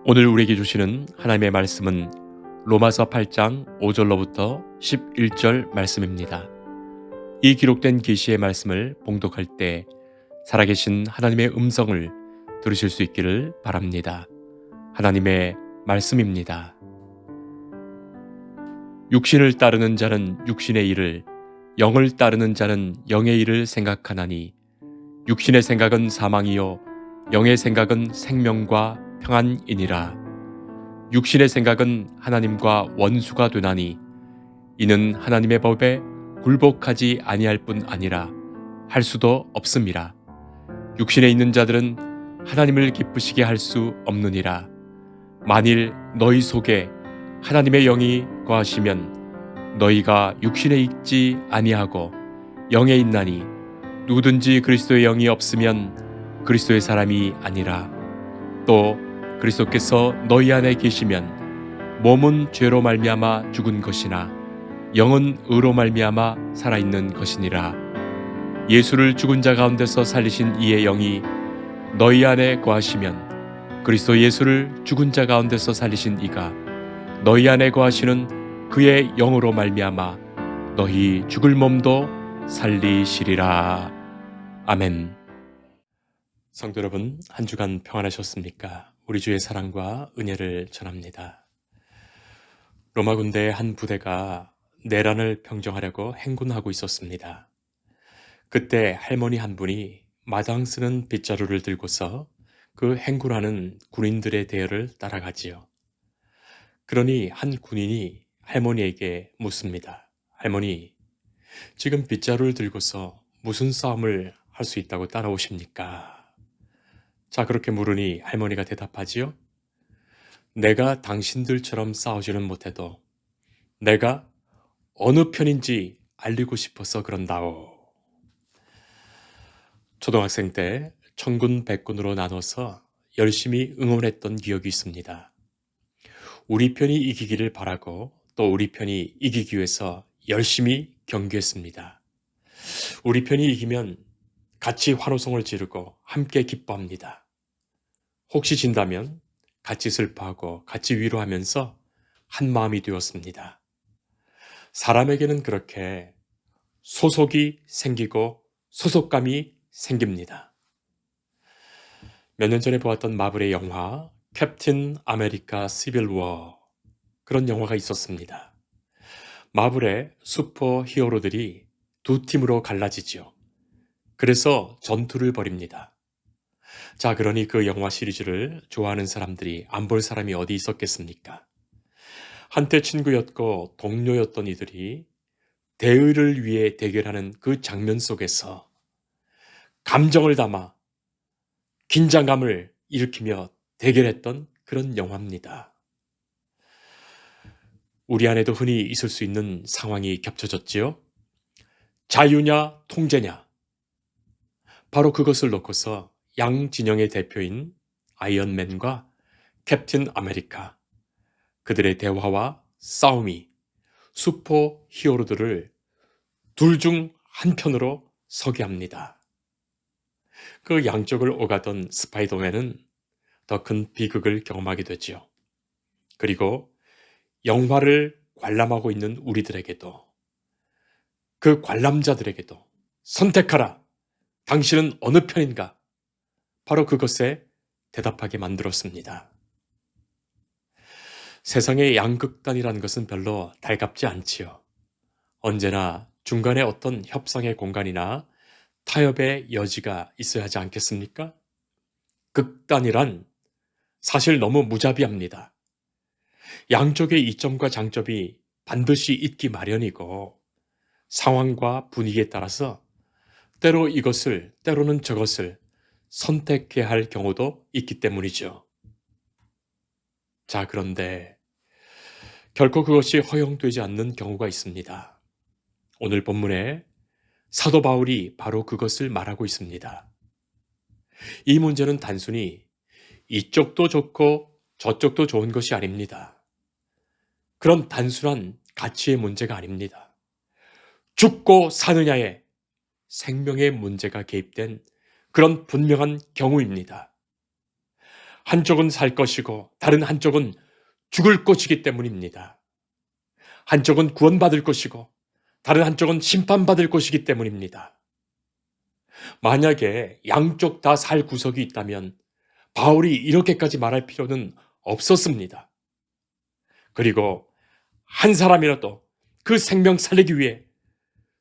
오늘 우리에게 주시는 하나님의 말씀은 로마서 8장 5절로부터 11절 말씀입니다. 이 기록된 계시의 말씀을 봉독할 때 살아계신 하나님의 음성을 들으실 수 있기를 바랍니다. 하나님의 말씀입니다. 육신을 따르는 자는 육신의 일을, 영을 따르는 자는 영의 일을 생각하나니 육신의 생각은 사망이요 영의 생각은 생명과 평안이니라. 육신의 생각은 하나님과 원수가 되나니 이는 하나님의 법에 굴복하지 아니할 뿐 아니라 할 수도 없음이라. 육신에 있는 자들은 하나님을 기쁘시게 할 수 없느니라. 만일 너희 속에 하나님의 영이 거하시면 너희가 육신에 있지 아니하고 영에 있나니 누구든지 그리스도의 영이 없으면 그리스도의 사람이 아니라. 또 그리스도께서 너희 안에 계시면 몸은 죄로 말미암아 죽은 것이나 영은 의로 말미암아 살아있는 것이니라. 예수를 죽은 자 가운데서 살리신 이의 영이 너희 안에 거하시면 그리스도 예수를 죽은 자 가운데서 살리신 이가 너희 안에 거하시는 그의 영으로 말미암아 너희 죽을 몸도 살리시리라. 아멘. 성도 여러분, 한 주간 평안하셨습니까? 우리 주의 사랑과 은혜를 전합니다. 로마 군대의 한 부대가 내란을 평정하려고 행군하고 있었습니다. 그때 할머니 한 분이 마당 쓰는 빗자루를 들고서 그 행군하는 군인들의 대열을 따라가지요. 그러니 한 군인이 할머니에게 묻습니다. 할머니, 지금 빗자루를 들고서 무슨 싸움을 할 수 있다고 따라오십니까? 자, 그렇게 물으니 할머니가 대답하지요. 내가 당신들처럼 싸우지는 못해도 내가 어느 편인지 알리고 싶어서 그런다오. 초등학생 때 천군 백군으로 나눠서 열심히 응원했던 기억이 있습니다. 우리 편이 이기기를 바라고 또 우리 편이 이기기 위해서 열심히 경기했습니다. 우리 편이 이기면 같이 환호성을 지르고 함께 기뻐합니다. 혹시 진다면 같이 슬퍼하고 같이 위로하면서 한 마음이 되었습니다. 사람에게는 그렇게 소속이 생기고 소속감이 생깁니다. 몇 년 전에 보았던 마블의 영화 캡틴 아메리카 시빌 워, 그런 영화가 있었습니다. 마블의 슈퍼 히어로들이 두 팀으로 갈라지지요. 그래서 전투를 벌입니다. 자, 그러니 그 영화 시리즈를 좋아하는 사람들이 안 볼 사람이 어디 있었겠습니까? 한때 친구였고 동료였던 이들이 대의를 위해 대결하는 그 장면 속에서 감정을 담아 긴장감을 일으키며 대결했던 그런 영화입니다. 우리 안에도 흔히 있을 수 있는 상황이 겹쳐졌지요. 자유냐 통제냐. 바로 그것을 놓고서 양 진영의 대표인 아이언맨과 캡틴 아메리카, 그들의 대화와 싸움이 슈퍼 히어로들을 둘 중 한편으로 서게 합니다. 그 양쪽을 오가던 스파이더맨은 더 큰 비극을 경험하게 되지요. 그리고 영화를 관람하고 있는 우리들에게도, 그 관람자들에게도 선택하라. 당신은 어느 편인가? 바로 그것에 대답하게 만들었습니다. 세상의 양극단이라는 것은 별로 달갑지 않지요. 언제나 중간에 어떤 협상의 공간이나 타협의 여지가 있어야 하지 않겠습니까? 극단이란 사실 너무 무자비합니다. 양쪽의 이점과 장점이 반드시 있기 마련이고 상황과 분위기에 따라서 때로 이것을, 때로는 저것을 선택해야 할 경우도 있기 때문이죠. 자, 그런데 결코 그것이 허용되지 않는 경우가 있습니다. 오늘 본문에 사도 바울이 바로 그것을 말하고 있습니다. 이 문제는 단순히 이쪽도 좋고 저쪽도 좋은 것이 아닙니다. 그런 단순한 가치의 문제가 아닙니다. 죽고 사느냐의 생명의 문제가 개입된 그런 분명한 경우입니다. 한쪽은 살 것이고 다른 한쪽은 죽을 것이기 때문입니다. 한쪽은 구원받을 것이고 다른 한쪽은 심판받을 것이기 때문입니다. 만약에 양쪽 다 살 구석이 있다면 바울이 이렇게까지 말할 필요는 없었습니다. 그리고 한 사람이라도 그 생명 살리기 위해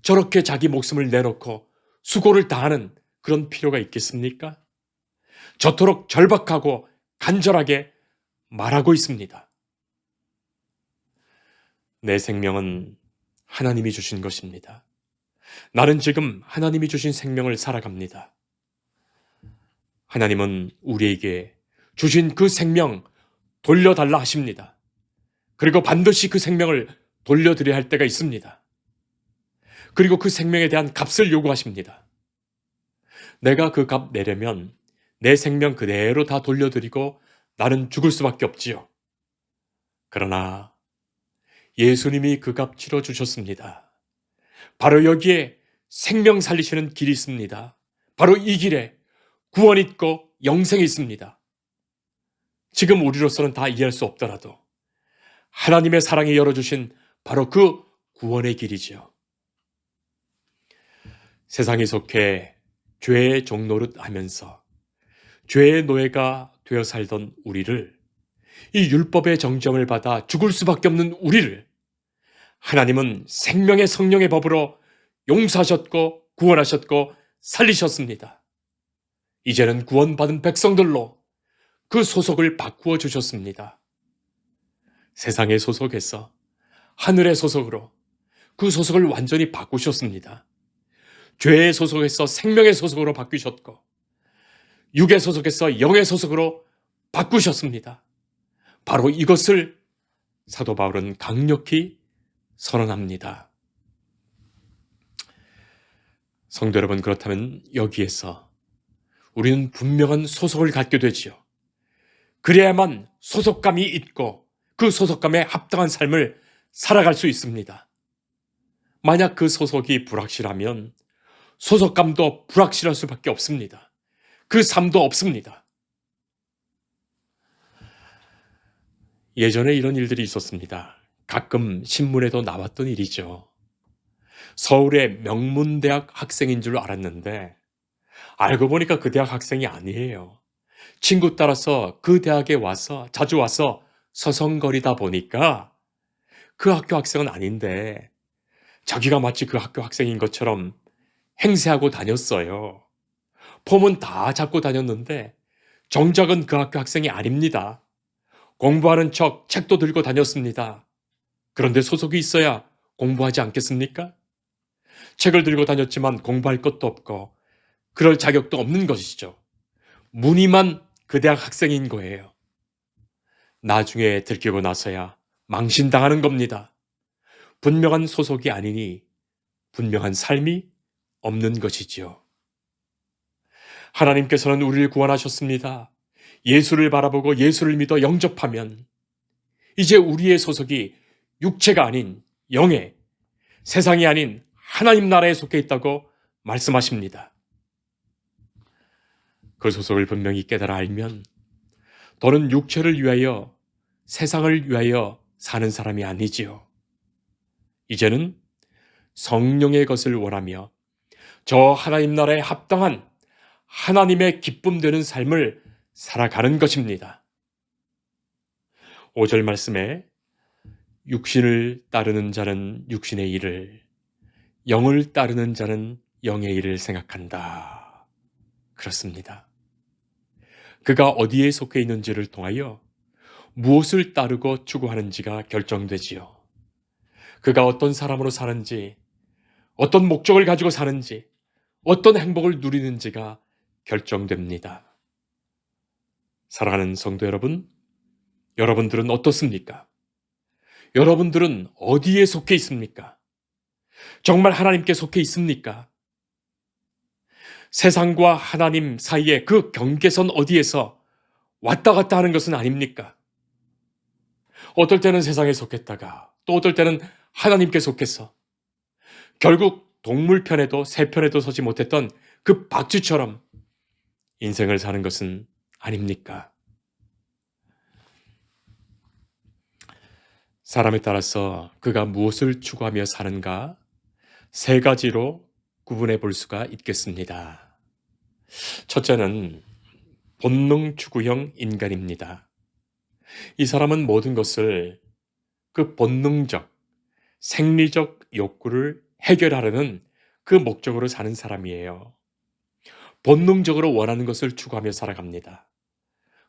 저렇게 자기 목숨을 내놓고 수고를 다하는 그런 필요가 있겠습니까? 저토록 절박하고 간절하게 말하고 있습니다. 내 생명은 하나님이 주신 것입니다. 나는 지금 하나님이 주신 생명을 살아갑니다. 하나님은 우리에게 주신 그 생명 돌려달라 하십니다. 그리고 반드시 그 생명을 돌려드려야 할 때가 있습니다. 그리고 그 생명에 대한 값을 요구하십니다. 내가 그 값 내려면 내 생명 그대로 다 돌려드리고 나는 죽을 수밖에 없지요. 그러나 예수님이 그 값 치러주셨습니다. 바로 여기에 생명 살리시는 길이 있습니다. 바로 이 길에 구원이 있고 영생이 있습니다. 지금 우리로서는 다 이해할 수 없더라도 하나님의 사랑이 열어주신 바로 그 구원의 길이지요. 세상에 속해 죄의 종노릇 하면서 죄의 노예가 되어 살던 우리를, 이 율법의 정점을 받아 죽을 수밖에 없는 우리를 하나님은 생명의 성령의 법으로 용서하셨고 구원하셨고 살리셨습니다. 이제는 구원받은 백성들로 그 소속을 바꾸어 주셨습니다. 세상의 소속에서 하늘의 소속으로 그 소속을 완전히 바꾸셨습니다. 죄의 소속에서 생명의 소속으로 바꾸셨고 육의 소속에서 영의 소속으로 바꾸셨습니다. 바로 이것을 사도 바울은 강력히 선언합니다. 성도 여러분, 그렇다면 여기에서 우리는 분명한 소속을 갖게 되지요. 그래야만 소속감이 있고 그 소속감에 합당한 삶을 살아갈 수 있습니다. 만약 그 소속이 불확실하면 소속감도 불확실할 수밖에 없습니다. 그 삶도 없습니다. 예전에 이런 일들이 있었습니다. 가끔 신문에도 나왔던 일이죠. 서울의 명문대학 학생인 줄 알았는데 알고 보니까 그 대학 학생이 아니에요. 친구 따라서 그 대학에 와서 자주 와서 서성거리다 보니까 그 학교 학생은 아닌데 자기가 마치 그 학교 학생인 것처럼 행세하고 다녔어요. 폼은 다 잡고 다녔는데 정작은 그 학교 학생이 아닙니다. 공부하는 척 책도 들고 다녔습니다. 그런데 소속이 있어야 공부하지 않겠습니까? 책을 들고 다녔지만 공부할 것도 없고 그럴 자격도 없는 것이죠. 무늬만 그 대학 학생인 거예요. 나중에 들키고 나서야 망신당하는 겁니다. 분명한 소속이 아니니 분명한 삶이 없는 것이지요. 하나님께서는 우리를 구원하셨습니다. 예수를 바라보고 예수를 믿어 영접하면 이제 우리의 소속이 육체가 아닌 영의, 세상이 아닌 하나님 나라에 속해 있다고 말씀하십니다. 그 소속을 분명히 깨달아 알면 더는 육체를 위하여, 세상을 위하여 사는 사람이 아니지요. 이제는 성령의 것을 원하며 저 하나님 나라에 합당한 하나님의 기쁨 되는 삶을 살아가는 것입니다. 5절 말씀에 육신을 따르는 자는 육신의 일을, 영을 따르는 자는 영의 일을 생각한다. 그렇습니다. 그가 어디에 속해 있는지를 통하여 무엇을 따르고 추구하는지가 결정되지요. 그가 어떤 사람으로 사는지, 어떤 목적을 가지고 사는지, 어떤 행복을 누리는지가 결정됩니다. 사랑하는 성도 여러분, 여러분들은 어떻습니까? 여러분들은 어디에 속해 있습니까? 정말 하나님께 속해 있습니까? 세상과 하나님 사이의 그 경계선 어디에서 왔다 갔다 하는 것은 아닙니까? 어떨 때는 세상에 속했다가 또 어떨 때는 하나님께 속해서 결국 동물 편에도 새 편에도 서지 못했던 그 박쥐처럼 인생을 사는 것은 아닙니까? 사람에 따라서 그가 무엇을 추구하며 사는가 세 가지로 구분해 볼 수가 있겠습니다. 첫째는 본능 추구형 인간입니다. 이 사람은 모든 것을 그 본능적, 생리적 욕구를 해결하려는 그 목적으로 사는 사람이에요. 본능적으로 원하는 것을 추구하며 살아갑니다.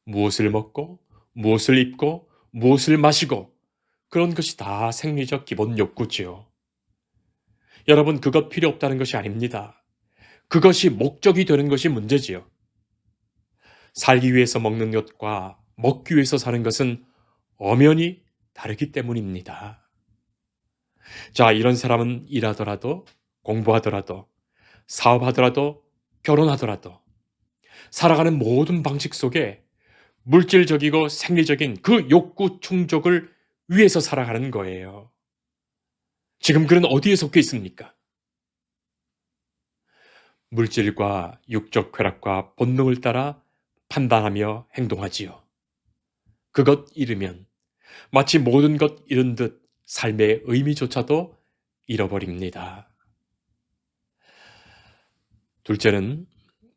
무엇을 먹고, 무엇을 입고, 무엇을 마시고, 그런 것이 다 생리적 기본 욕구지요. 여러분, 그것 필요 없다는 것이 아닙니다. 그것이 목적이 되는 것이 문제지요. 살기 위해서 먹는 것과 먹기 위해서 사는 것은 엄연히 다르기 때문입니다. 자, 이런 사람은 일하더라도, 공부하더라도, 사업하더라도, 결혼하더라도, 살아가는 모든 방식 속에 물질적이고 생리적인 그 욕구 충족을 위해서 살아가는 거예요. 지금 그는 어디에 속해 있습니까? 물질과 육적 쾌락과 본능을 따라 판단하며 행동하지요. 그것 잃으면 마치 모든 것 잃은 듯 삶의 의미조차도 잃어버립니다. 둘째는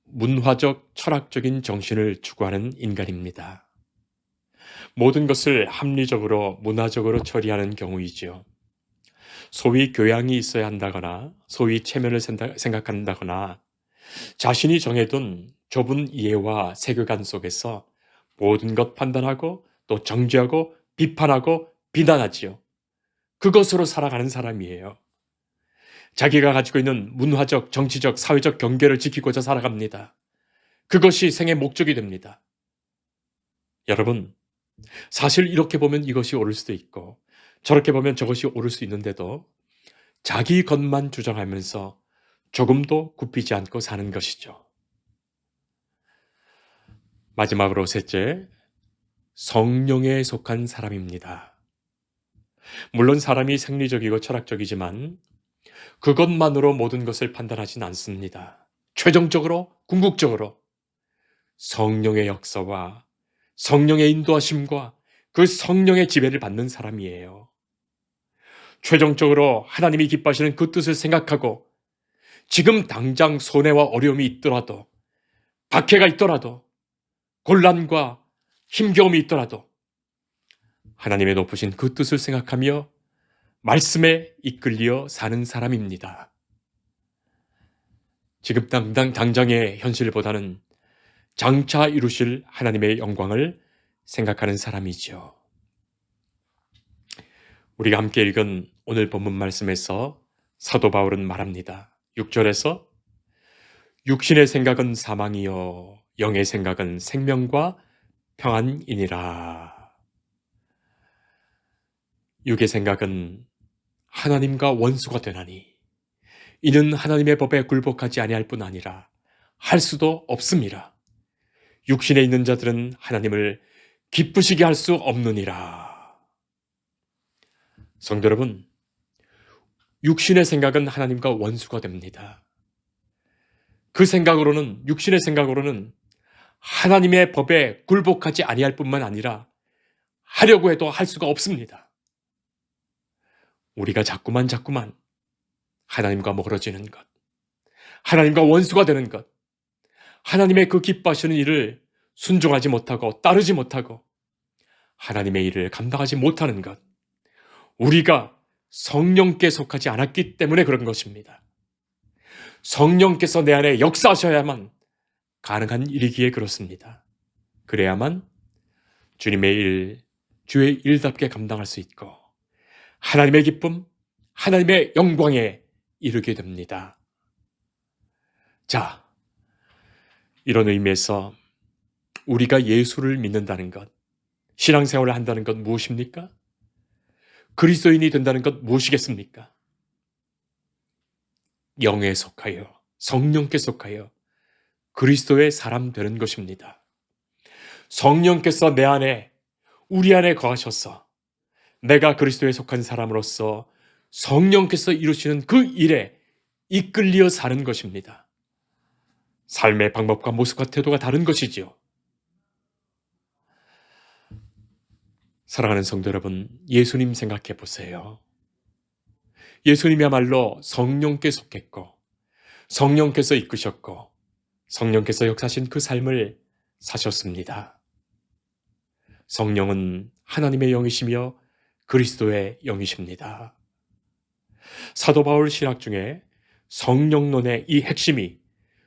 문화적, 철학적인 정신을 추구하는 인간입니다. 모든 것을 합리적으로, 문화적으로 처리하는 경우이지요. 소위 교양이 있어야 한다거나, 소위 체면을 생각한다거나, 자신이 정해둔 좁은 이해와 세계관 속에서 모든 것 판단하고 또 정죄하고 비판하고 비난하지요. 그것으로 살아가는 사람이에요. 자기가 가지고 있는 문화적, 정치적, 사회적 경계를 지키고자 살아갑니다. 그것이 생의 목적이 됩니다. 여러분, 사실 이렇게 보면 이것이 옳을 수도 있고 저렇게 보면 저것이 옳을 수 있는데도 자기 것만 주장하면서 조금도 굽히지 않고 사는 것이죠. 마지막으로 셋째, 성령에 속한 사람입니다. 물론 사람이 생리적이고 철학적이지만 그것만으로 모든 것을 판단하진 않습니다. 최종적으로, 궁극적으로 성령의 역사와 성령의 인도하심과 그 성령의 지배를 받는 사람이에요. 최종적으로 하나님이 기뻐하시는 그 뜻을 생각하고 지금 당장 손해와 어려움이 있더라도, 박해가 있더라도, 곤란과 힘겨움이 있더라도 하나님의 높으신 그 뜻을 생각하며 말씀에 이끌려 사는 사람입니다. 지금 당장의 현실보다는 장차 이루실 하나님의 영광을 생각하는 사람이죠. 우리가 함께 읽은 오늘 본문 말씀에서 사도 바울은 말합니다. 6절에서 육신의 생각은 사망이요 영의 생각은 생명과 평안이니라. 육의 생각은 하나님과 원수가 되나니 이는 하나님의 법에 굴복하지 아니할 뿐 아니라 할 수도 없음이라. 육신에 있는 자들은 하나님을 기쁘시게 할 수 없느니라. 성도 여러분, 육신의 생각은 하나님과 원수가 됩니다. 그 생각으로는, 육신의 생각으로는 하나님의 법에 굴복하지 아니할 뿐만 아니라 하려고 해도 할 수가 없습니다. 우리가 자꾸만 하나님과 멀어지는 것, 하나님과 원수가 되는 것, 하나님의 그 기뻐하시는 일을 순종하지 못하고 따르지 못하고 하나님의 일을 감당하지 못하는 것, 우리가 성령께 속하지 않았기 때문에 그런 것입니다. 성령께서 내 안에 역사하셔야만 가능한 일이기에 그렇습니다. 그래야만 주님의 일, 주의 일답게 감당할 수 있고 하나님의 기쁨, 하나님의 영광에 이르게 됩니다. 자, 이런 의미에서 우리가 예수를 믿는다는 것, 신앙생활을 한다는 것 무엇입니까? 그리스도인이 된다는 것 무엇이겠습니까? 영에 속하여, 성령께 속하여 그리스도의 사람 되는 것입니다. 성령께서 내 안에, 우리 안에 거하셔서 내가 그리스도에 속한 사람으로서 성령께서 이루시는 그 일에 이끌려 사는 것입니다. 삶의 방법과 모습과 태도가 다른 것이지요. 사랑하는 성도 여러분, 예수님 생각해 보세요. 예수님이야말로 성령께 속했고 성령께서 이끄셨고 성령께서 역사하신 그 삶을 사셨습니다. 성령은 하나님의 영이시며 그리스도의 영이십니다. 사도 바울 신학 중에 성령론의 이 핵심이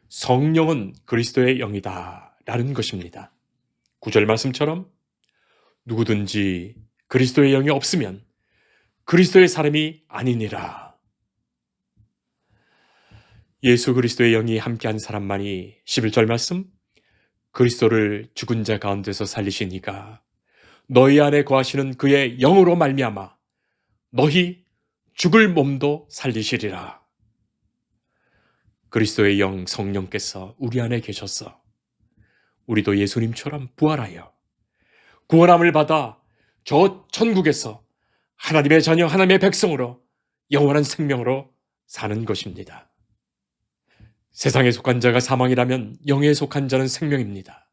성령은 그리스도의 영이다 라는 것입니다. 9절 말씀처럼 누구든지 그리스도의 영이 없으면 그리스도의 사람이 아니니라. 예수 그리스도의 영이 함께한 사람만이 11절 말씀 그리스도를 죽은 자 가운데서 살리신 이가 너희 안에 거하시는 그의 영으로 말미암아 너희 죽을 몸도 살리시리라. 그리스도의 영 성령께서 우리 안에 계셔서 우리도 예수님처럼 부활하여 구원함을 받아 저 천국에서 하나님의 자녀 하나님의 백성으로 영원한 생명으로 사는 것입니다. 세상에 속한 자가 사망이라면 영에 속한 자는 생명입니다.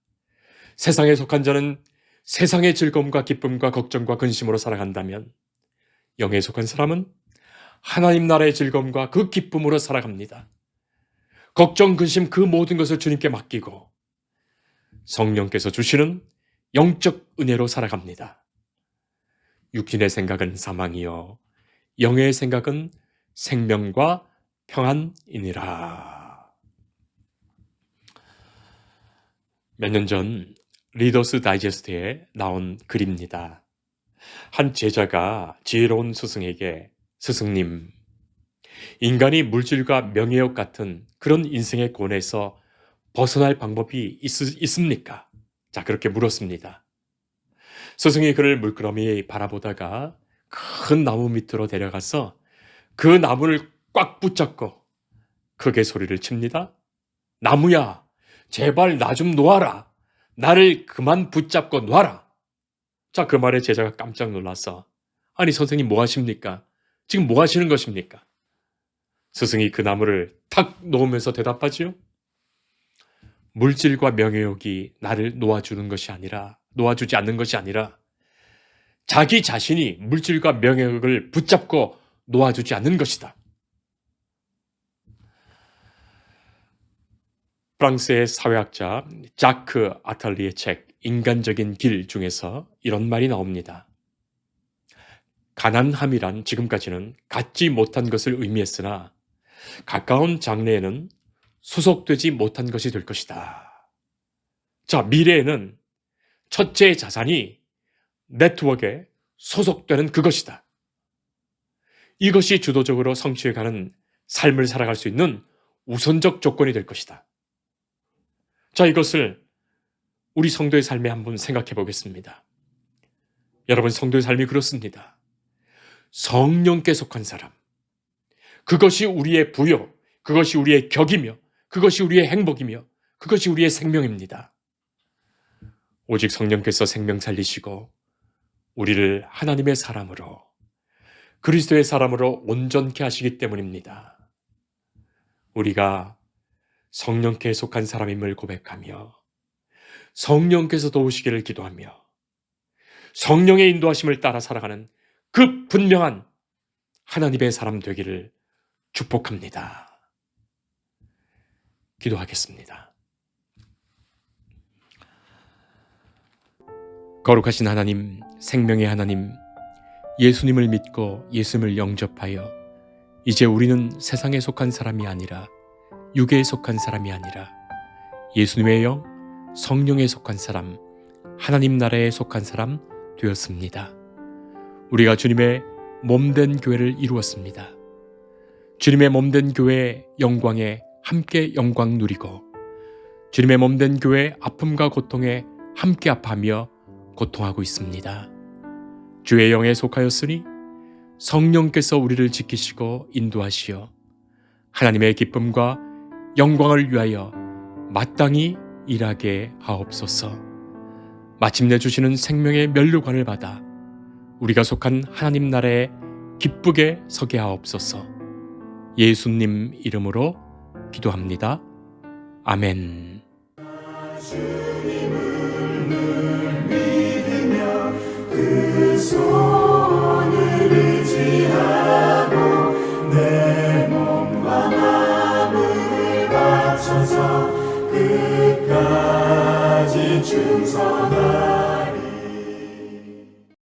세상에 속한 자는 세상의 즐거움과 기쁨과 걱정과 근심으로 살아간다면 영에 속한 사람은 하나님 나라의 즐거움과 그 기쁨으로 살아갑니다. 걱정, 근심 그 모든 것을 주님께 맡기고 성령께서 주시는 영적 은혜로 살아갑니다. 육신의 생각은 사망이요 영의 생각은 생명과 평안이니라. 몇 년 전 리더스 다이제스트에 나온 글입니다. 한 제자가 지혜로운 스승에게 스승님, 인간이 물질과 명예욕 같은 그런 인생의 고뇌에서 벗어날 방법이 있습니까? 자, 그렇게 물었습니다. 스승이 그를 물끄러미 바라보다가 큰 나무 밑으로 데려가서 그 나무를 꽉 붙잡고 크게 소리를 칩니다. 나무야, 제발 나 좀 놓아라. 나를 그만 붙잡고 놔라. 자, 그 말에 제자가 깜짝 놀라서 아니 선생님 뭐 하십니까? 지금 뭐 하시는 것입니까? 스승이 그 나무를 탁 놓으면서 대답하지요. 물질과 명예욕이 나를 놓아주는 것이 아니라 놓아주지 않는 것이 아니라 자기 자신이 물질과 명예욕을 붙잡고 놓아주지 않는 것이다. 프랑스의 사회학자 자크 아탈리의 책 인간적인 길 중에서 이런 말이 나옵니다. 가난함이란 지금까지는 갖지 못한 것을 의미했으나 가까운 장래에는 수속되지 못한 것이 될 것이다. 자, 미래에는 첫째 자산이 네트워크에 소속되는 그것이다. 이것이 주도적으로 성취해가는 삶을 살아갈 수 있는 우선적 조건이 될 것이다. 자, 이것을 우리 성도의 삶에 한번 생각해 보겠습니다. 여러분, 성도의 삶이 그렇습니다. 성령께 속한 사람, 그것이 우리의 부요, 그것이 우리의 격이며 그것이 우리의 행복이며 그것이 우리의 생명입니다. 오직 성령께서 생명 살리시고 우리를 하나님의 사람으로 그리스도의 사람으로 온전케 하시기 때문입니다. 우리가 성령께 속한 사람임을 고백하며 성령께서 도우시기를 기도하며 성령의 인도하심을 따라 살아가는 그 분명한 하나님의 사람 되기를 축복합니다. 기도하겠습니다. 거룩하신 하나님, 생명의 하나님, 예수님을 믿고 예수님을 영접하여 이제 우리는 세상에 속한 사람이 아니라 육에 속한 사람이 아니라 예수님의 영, 성령에 속한 사람, 하나님 나라에 속한 사람 되었습니다. 우리가 주님의 몸된 교회를 이루었습니다. 주님의 몸된 교회의 영광에 함께 영광 누리고 주님의 몸된 교회의 아픔과 고통에 함께 아파하며 고통하고 있습니다. 주의 영에 속하였으니 성령께서 우리를 지키시고 인도하시어 하나님의 기쁨과 영광을 위하여 마땅히 일하게 하옵소서. 마침내 주시는 생명의 면류관을 받아 우리가 속한 하나님 나라에 기쁘게 서게 하옵소서. 예수님 이름으로 기도합니다. 아멘. 주님을 늘 믿으며 손을 의지하고 내 몸과 마음을 바쳐서 끝까지 충성하리.